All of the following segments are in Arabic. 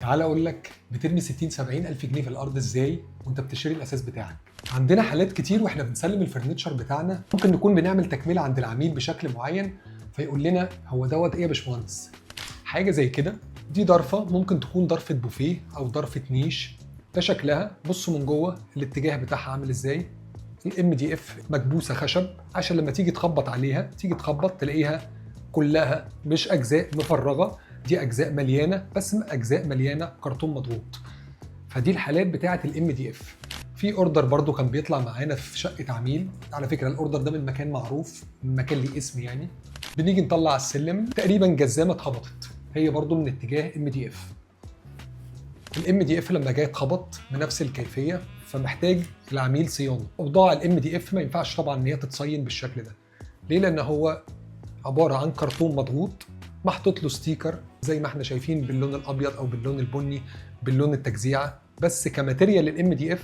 تعال اقول لك بترمي 60 70 الف جنيه في الارض ازاي وانت بتشتري الاساس بتاعك. عندنا حالات كتير واحنا بنسلم الفرنتشر بتاعنا، ممكن نكون بنعمل تكمله عند العميل بشكل معين فيقول لنا هو دوت ايه يا باشمهندس؟ حاجه زي كده. دي ضرفه ممكن تكون ضرفه بوفيه او ضرفه نيش. ده شكلها، بصوا من جوه الاتجاه بتاعها عامل ازاي. الام دي اف مكبوسه خشب عشان لما تيجي تخبط عليها تيجي تخبط تلاقيها كلها مش اجزاء مفرغه، دي اجزاء مليانه، بس اجزاء مليانه كرتون مضغوط. فدي الحالات بتاعه الام دي اف. في اوردر برضو كان بيطلع معانا في شقه عميل، على فكره الاوردر ده من مكان معروف، من مكان ليه اسم يعني. بنيجي نطلع على السلم تقريبا جزامه اتخبطت، هي برضو من اتجاه ام دي اف. الام دي اف لما جاي اتخبط بنفس الكيفيه فمحتاج العميل صيانه. اوضاع الام دي اف ما ينفعش طبعا ان هي تتصين بالشكل ده. ليه؟ لان هو عباره عن كرتون مضغوط محطوط له ستيكر زي ما احنا شايفين باللون الابيض او باللون البني باللون التجزيعه، بس كماتيريال الام دي اف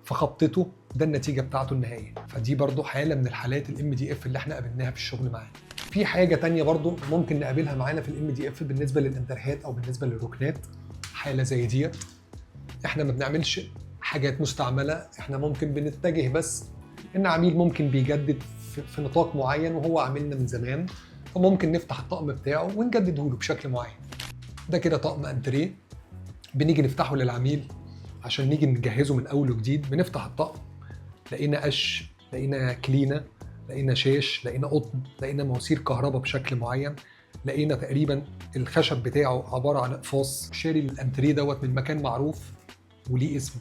فخبطته ده النتيجه بتاعته النهائيه. فدي برضو حاله من الحالات الام دي اف اللي احنا قابلناها في الشغل معانا. في حاجه تانية برضو ممكن نقابلها معانا في الام دي اف بالنسبه للانترهات او بالنسبه للركنات. حاله زي دي احنا ما بنعملش حاجات مستعمله، احنا ممكن بنتجه بس ان عميل ممكن بيجدد في نطاق معين وهو عاملنا من زمان، فممكن نفتح الطقم بتاعه ونجدده له بشكل معين. ده كده طقم انتريه بنيجي نفتحه للعميل عشان نيجي نجهزه من اول وجديد. بنفتح الطقم لقينا قش، لقينا كلينه، لقينا شاش، لقينا قطن، لقينا مواسير كهرباء بشكل معين، لقينا تقريبا الخشب بتاعه عباره عن اقفاص. شاري الانتريه دوت من مكان معروف وليه اسم،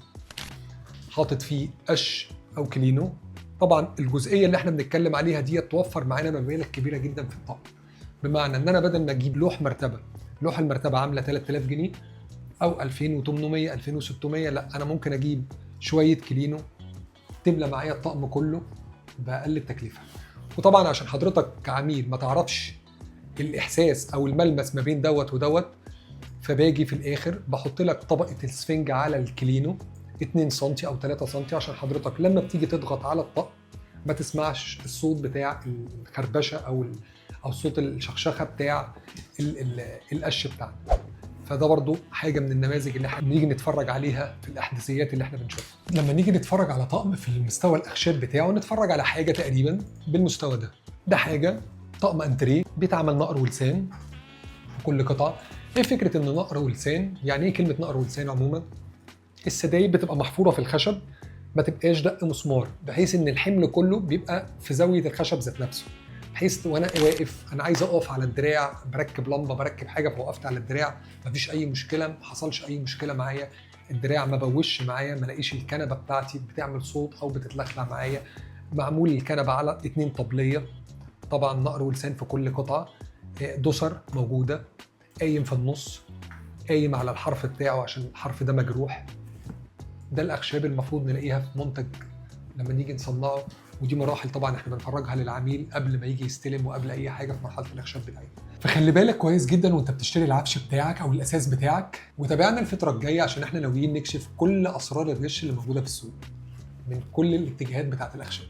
حاطط فيه قش او كلينو. طبعا الجزئيه اللي احنا بنتكلم عليها دي توفر معانا مبالغ كبيره جدا في الطقم، بمعنى ان انا بدل ما اجيب لوح مرتبه، لوح المرتبه عامله 3000 جنيه او 2800 2600، لا انا ممكن اجيب شويه كلينو تملى معايا الطقم كله باقل التكلفه. وطبعا عشان حضرتك كعميل ما تعرفش الاحساس او الملمس ما بين دوت ودوت، فباجي في الاخر بحط لك طبقه السفنج على الكلينو 2 سم او 3 سم عشان حضرتك لما بتيجي تضغط على الطقم ما تسمعش الصوت بتاع الخربشه او صوت الشخشخه بتاع القش بتاعنا. فده برضو حاجه من النماذج اللي احنا بنيجي نتفرج عليها في الاحداثيات اللي احنا بنشوفها. لما نيجي نتفرج على طقم في المستوى الاخشاب بتاعه نتفرج على حاجه تقريبا بالمستوى ده. ده حاجه طقم انتريه بيتعمل نقر ولسان في كل قطعه. ايه فكره ان نقر ولسان؟ يعني ايه كلمه نقر ولسان عموما؟ السدايب بتبقى محفوره في الخشب، ما تبقاش دق مسمار، بحيث ان الحمل كله بيبقى في زاويه الخشب ذات نفسه، بحيث وانا واقف انا عايز اقف على الدراع، بركب لمبه بركب حاجه فوقفت على الدراع مفيش اي مشكله، ما حصلش اي مشكله معايا، الدراع ما بوش معايا، ما لاقيش الكنبه بتاعتي بتعمل صوت او بتتلخلع معايا. معمول الكنبه على 2 طبليه، طبعا نقر ولسان في كل قطعه، دسر موجوده، قايم في النص، قايم على الحرف بتاعه عشان الحرف ده مجروح. ده الاخشاب المفروض نلاقيها في منتج لما نيجي نصنعه، ودي مراحل طبعا احنا بنفرجها للعميل قبل ما يجي يستلم وقبل اي حاجه في مرحله الاخشاب بتاعتنا. فخلي بالك كويس جدا وانت بتشتري العفش بتاعك او الاساس بتاعك. وتابعنا الفتره الجايه عشان احنا ناويين نكشف كل اسرار الغش اللي موجوده في السوق من كل الاتجاهات بتاعت الاخشاب.